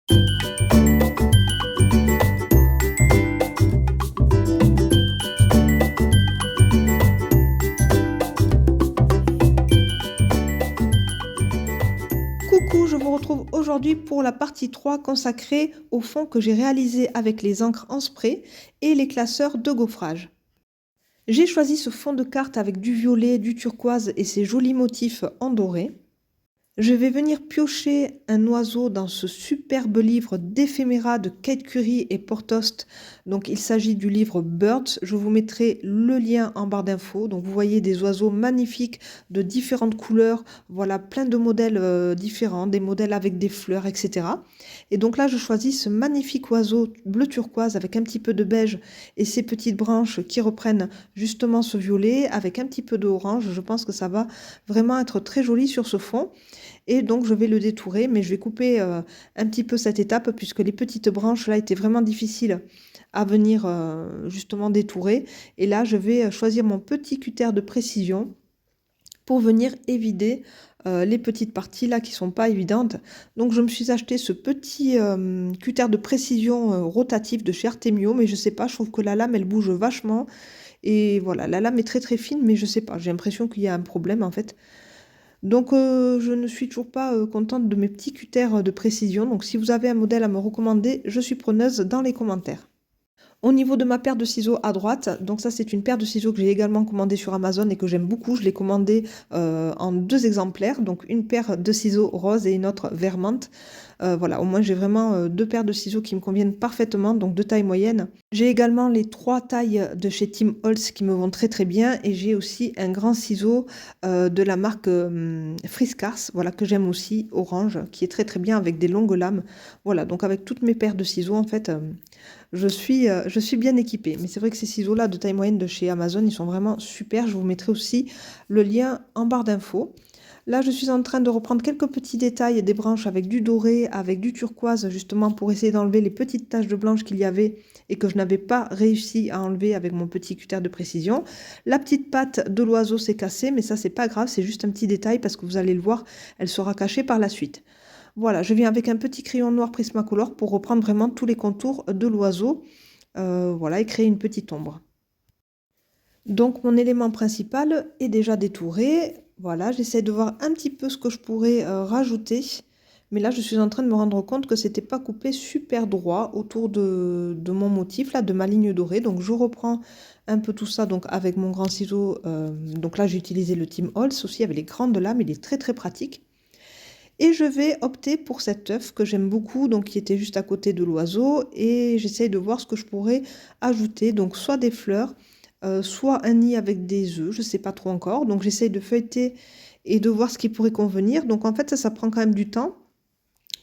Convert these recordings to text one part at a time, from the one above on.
Coucou, je vous retrouve aujourd'hui pour la partie 3 consacrée au fond que j'ai réalisé avec les encres en spray et les classeurs de gaufrage. J'ai choisi ce fond de carte avec du violet, du turquoise et ces jolis motifs en doré. Je vais venir piocher un oiseau dans ce superbe livre d'éphéméra de Kate Curry et Portost. Donc il s'agit du livre Birds. Je vous mettrai le lien en barre d'infos. Donc vous voyez des oiseaux magnifiques de différentes couleurs. Voilà, plein de modèles différents, des modèles avec des fleurs, etc. Et donc là, je choisis ce magnifique oiseau bleu turquoise avec un petit peu de beige et ces petites branches qui reprennent justement ce violet avec un petit peu d'orange. Je pense que ça va vraiment être très joli sur ce fond. Et donc, je vais le détourer, mais je vais couper un petit peu cette étape puisque les petites branches là étaient vraiment difficiles à venir justement détourer. Et là, je vais choisir mon petit cutter de précision pour venir évider les petites parties là qui sont pas évidentes. Donc, je me suis acheté ce petit cutter de précision rotatif de chez Artemio, mais je sais pas, je trouve que la lame elle bouge vachement. Et voilà, la lame est très très fine, mais je sais pas, j'ai l'impression qu'il y a un problème en fait. Donc, je ne suis toujours pas contente de mes petits cutters de précision. Donc, si vous avez un modèle à me recommander, je suis preneuse dans les commentaires. Au niveau de ma paire de ciseaux à droite, donc ça c'est une paire de ciseaux que j'ai également commandée sur Amazon et que j'aime beaucoup. Je l'ai commandée en 2 exemplaires, donc une paire de ciseaux rose et une autre vert menthe. Voilà, au moins j'ai vraiment 2 paires de ciseaux qui me conviennent parfaitement, donc de taille moyenne. J'ai également les 3 tailles de chez Tim Holtz qui me vont très très bien et j'ai aussi un grand ciseau de la marque Friskars, voilà, que j'aime aussi, orange, qui est très très bien avec des longues lames. Voilà, donc avec toutes mes paires de ciseaux en fait, je suis bien équipée. Mais c'est vrai que ces ciseaux-là de taille moyenne de chez Amazon, ils sont vraiment super. Je vous mettrai aussi le lien en barre d'infos. Là, je suis en train de reprendre quelques petits détails des branches avec du doré, avec du turquoise, justement pour essayer d'enlever les petites taches de blanche qu'il y avait et que je n'avais pas réussi à enlever avec mon petit cutter de précision. La petite patte de l'oiseau s'est cassée, mais ça, c'est pas grave, c'est juste un petit détail parce que vous allez le voir, elle sera cachée par la suite. Voilà, je viens avec un petit crayon noir Prismacolor pour reprendre vraiment tous les contours de l'oiseau, voilà, et créer une petite ombre. Donc mon élément principal est déjà détouré. Voilà, j'essaie de voir un petit peu ce que je pourrais rajouter. Mais là, je suis en train de me rendre compte que c'était pas coupé super droit autour de mon motif, là, de ma ligne dorée. Donc je reprends un peu tout ça donc, avec mon grand ciseau. Donc là, j'ai utilisé le Tim Holtz aussi avec les grandes lames. Il est très très pratique. Et je vais opter pour cet œuf que j'aime beaucoup, donc qui était juste à côté de l'oiseau. Et j'essaye de voir ce que je pourrais ajouter. Donc soit des fleurs, soit un nid avec des œufs, je ne sais pas trop encore. Donc j'essaye de feuilleter et de voir ce qui pourrait convenir. Donc en fait, ça prend quand même du temps.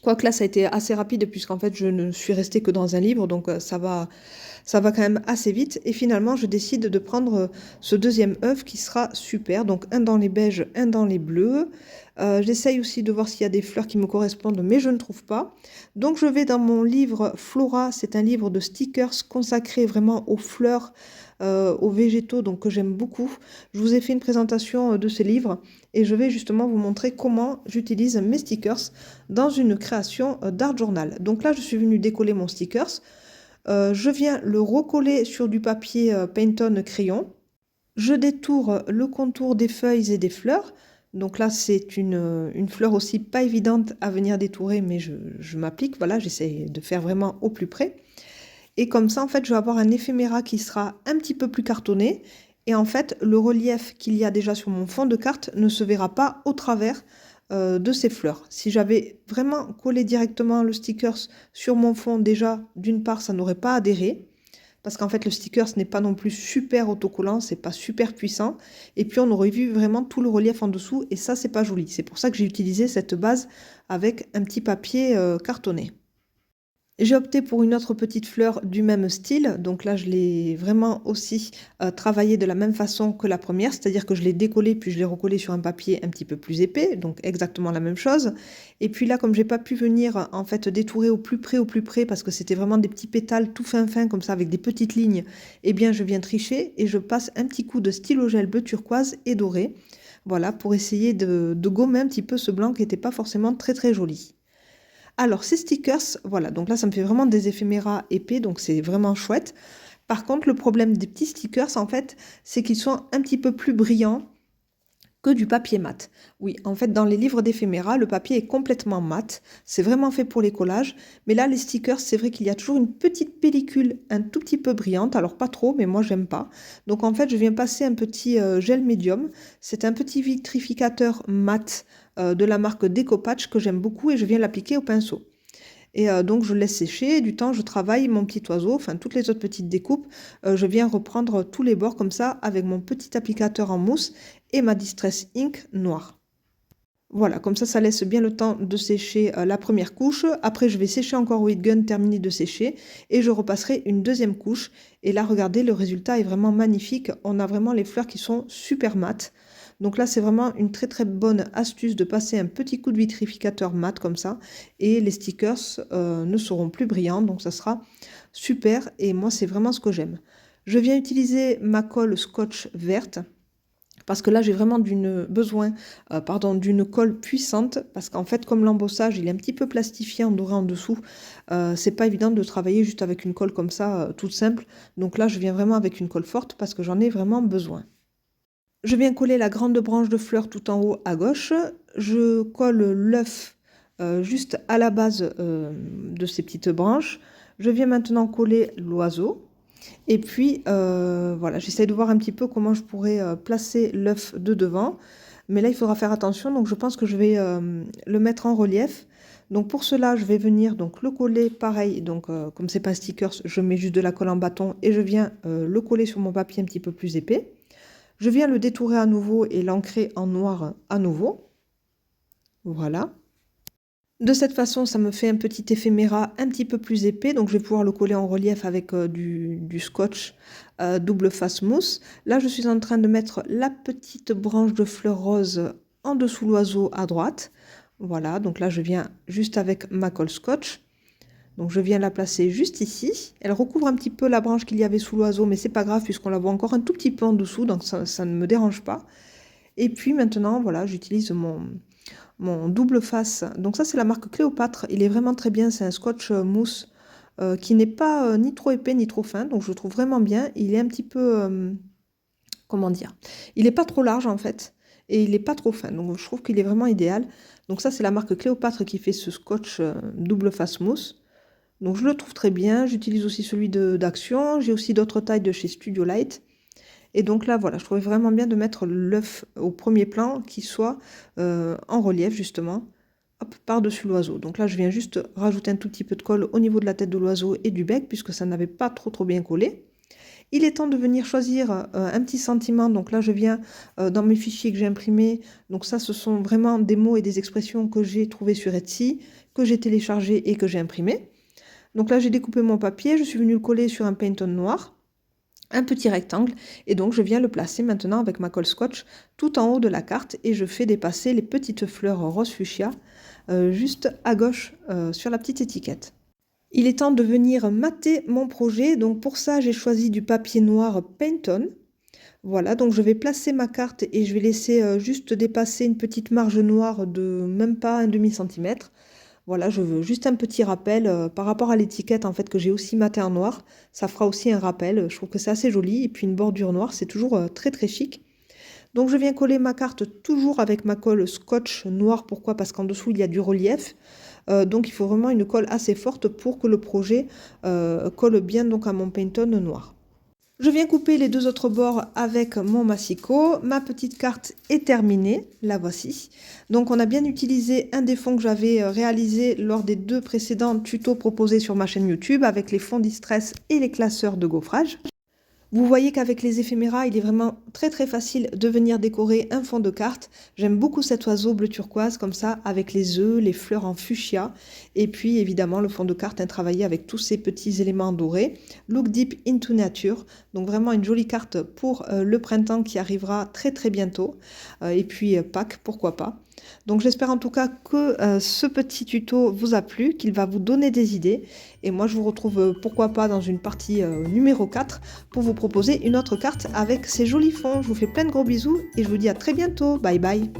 Quoique là, ça a été assez rapide puisqu'en fait, je ne suis restée que dans un livre, donc ça va quand même assez vite. Et finalement, je décide de prendre ce deuxième œuf qui sera super. Donc un dans les beiges, un dans les bleus. J'essaye aussi de voir s'il y a des fleurs qui me correspondent, mais je ne trouve pas. Donc je vais dans mon livre Flora. C'est un livre de stickers consacré vraiment aux fleurs, aux végétaux, donc que j'aime beaucoup. Je vous ai fait une présentation de ce livre et je vais justement vous montrer comment j'utilise mes stickers dans une création d'art journal. Donc là, je suis venue décoller mon stickers. Je viens le recoller sur du papier Pantone crayon. Je détourne le contour des feuilles et des fleurs. Donc là, c'est une fleur aussi pas évidente à venir détourer, mais je m'applique. Voilà, j'essaie de faire vraiment au plus près. Et comme ça, en fait, je vais avoir un éphéméra qui sera un petit peu plus cartonné. Et en fait, le relief qu'il y a déjà sur mon fond de carte ne se verra pas au travers de ces fleurs. Si j'avais vraiment collé directement le sticker sur mon fond, déjà, d'une part, ça n'aurait pas adhéré. Parce qu'en fait, le sticker, ce n'est pas non plus super autocollant, c'est pas super puissant. Et puis, on aurait vu vraiment tout le relief en dessous. Et ça, c'est pas joli. C'est pour ça que j'ai utilisé cette base avec un petit papier cartonné. J'ai opté pour une autre petite fleur du même style, donc là je l'ai vraiment aussi travaillé de la même façon que la première, c'est-à-dire que je l'ai décollé puis je l'ai recollé sur un papier un petit peu plus épais, donc exactement la même chose. Et puis là, comme j'ai pas pu venir en fait détourer au plus près parce que c'était vraiment des petits pétales tout fin comme ça avec des petites lignes, eh bien je viens tricher et je passe un petit coup de stylo gel bleu turquoise et doré, voilà, pour essayer de gommer un petit peu ce blanc qui n'était pas forcément très joli. Alors ces stickers, voilà, donc là ça me fait vraiment des éphéméras épais, donc c'est vraiment chouette. Par contre, le problème des petits stickers, en fait, c'est qu'ils sont un petit peu plus brillants que du papier mat. Oui, en fait, dans les livres d'éphéméras, le papier est complètement mat. C'est vraiment fait pour les collages. Mais là, les stickers, c'est vrai qu'il y a toujours une petite pellicule un tout petit peu brillante. Alors, pas trop, mais moi, j'aime pas. Donc, en fait, je viens passer un petit gel médium. C'est un petit vitrificateur mat de la marque Decopatch que j'aime beaucoup et je viens l'appliquer au pinceau. Et donc, je laisse sécher. Du temps, je travaille mon petit oiseau, enfin toutes les autres petites découpes. Je viens reprendre tous les bords comme ça avec mon petit applicateur en mousse et ma Distress Ink noire. Voilà, comme ça laisse bien le temps de sécher la première couche. Après, je vais sécher encore au heat gun, terminer de sécher. Et je repasserai une deuxième couche. Et là, regardez, le résultat est vraiment magnifique. On a vraiment les fleurs qui sont super mates. Donc là, c'est vraiment une très très bonne astuce de passer un petit coup de vitrificateur mat comme ça. Et les stickers ne seront plus brillants. Donc ça sera super. Et moi, c'est vraiment ce que j'aime. Je viens utiliser ma colle scotch verte. Parce que là, j'ai vraiment besoin d'une colle puissante. Parce qu'en fait, comme l'embossage, il est un petit peu plastifié en doré en dessous, c'est pas évident de travailler juste avec une colle comme ça, toute simple. Donc là, je viens vraiment avec une colle forte parce que j'en ai vraiment besoin. Je viens coller la grande branche de fleurs tout en haut à gauche. Je colle l'œuf juste à la base de ces petites branches. Je viens maintenant coller l'oiseau. Et puis, voilà, j'essaie de voir un petit peu comment je pourrais placer l'œuf de devant. Mais là, il faudra faire attention. Donc, je pense que je vais le mettre en relief. Donc, pour cela, je vais venir donc, le coller pareil. Donc, comme c'est pas stickers, je mets juste de la colle en bâton et je viens le coller sur mon papier un petit peu plus épais. Je viens le détourer à nouveau et l'ancrer en noir à nouveau. Voilà. De cette façon, ça me fait un petit éphéméra un petit peu plus épais. Donc, je vais pouvoir le coller en relief avec du scotch double face mousse. Là, je suis en train de mettre la petite branche de fleurs roses en dessous l'oiseau à droite. Voilà, donc là, je viens juste avec ma colle scotch. Donc, je viens la placer juste ici. Elle recouvre un petit peu la branche qu'il y avait sous l'oiseau, mais c'est pas grave puisqu'on la voit encore un tout petit peu en dessous, donc ça ne me dérange pas. Et puis maintenant, voilà, j'utilise mon double face. Donc ça, c'est la marque Cléopâtre. Il est vraiment très bien. C'est un scotch mousse qui n'est pas ni trop épais ni trop fin. Donc je le trouve vraiment bien. Il est un petit peu, comment dire, il n'est pas trop large en fait. Et il n'est pas trop fin. Donc je trouve qu'il est vraiment idéal. Donc ça, c'est la marque Cléopâtre qui fait ce scotch double face mousse. Donc je le trouve très bien. J'utilise aussi celui d'Action. J'ai aussi d'autres tailles de chez Studio Light. Et donc là, voilà, je trouvais vraiment bien de mettre l'œuf au premier plan qui soit en relief justement, hop, par-dessus l'oiseau. Donc là, je viens juste rajouter un tout petit peu de colle au niveau de la tête de l'oiseau et du bec puisque ça n'avait pas trop bien collé. Il est temps de venir choisir un petit sentiment. Donc là, je viens dans mes fichiers que j'ai imprimés. Donc ça, ce sont vraiment des mots et des expressions que j'ai trouvés sur Etsy, que j'ai téléchargés et que j'ai imprimés. Donc là, j'ai découpé mon papier. Je suis venue le coller sur un Pantone noir. Un petit rectangle et donc je viens le placer maintenant avec ma colle scotch tout en haut de la carte et je fais dépasser les petites fleurs rose fuchsia juste à gauche sur la petite étiquette. Il est temps de venir mater mon projet, donc pour ça j'ai choisi du papier noir Pantone. Voilà, donc je vais placer ma carte et je vais laisser juste dépasser une petite marge noire de même pas un demi-centimètre. Voilà, je veux juste un petit rappel par rapport à l'étiquette en fait que j'ai aussi maté en noir. Ça fera aussi un rappel. Je trouve que c'est assez joli. Et puis une bordure noire, c'est toujours très chic. Donc je viens coller ma carte toujours avec ma colle scotch noir. Pourquoi? Parce qu'en dessous il y a du relief. Donc il faut vraiment une colle assez forte pour que le projet colle bien donc à mon Pantone noir. Je viens couper les deux autres bords avec mon massicot. Ma petite carte est terminée, la voici. Donc on a bien utilisé un des fonds que j'avais réalisé lors des deux précédents tutos proposés sur ma chaîne YouTube avec les fonds Distress et les classeurs de gaufrage. Vous voyez qu'avec les éphéméras, il est vraiment très facile de venir décorer un fond de carte. J'aime beaucoup cet oiseau bleu turquoise comme ça, avec les œufs, les fleurs en fuchsia. Et puis évidemment le fond de carte travaillé avec tous ces petits éléments dorés. Look Deep into Nature. Donc vraiment une jolie carte pour le printemps qui arrivera très bientôt. Et puis Pâques, pourquoi pas. Donc j'espère en tout cas que ce petit tuto vous a plu, qu'il va vous donner des idées. Et moi je vous retrouve pourquoi pas dans une partie numéro 4 pour vous proposer une autre carte avec ces jolis fonds. Je vous fais plein de gros bisous et je vous dis à très bientôt. Bye bye.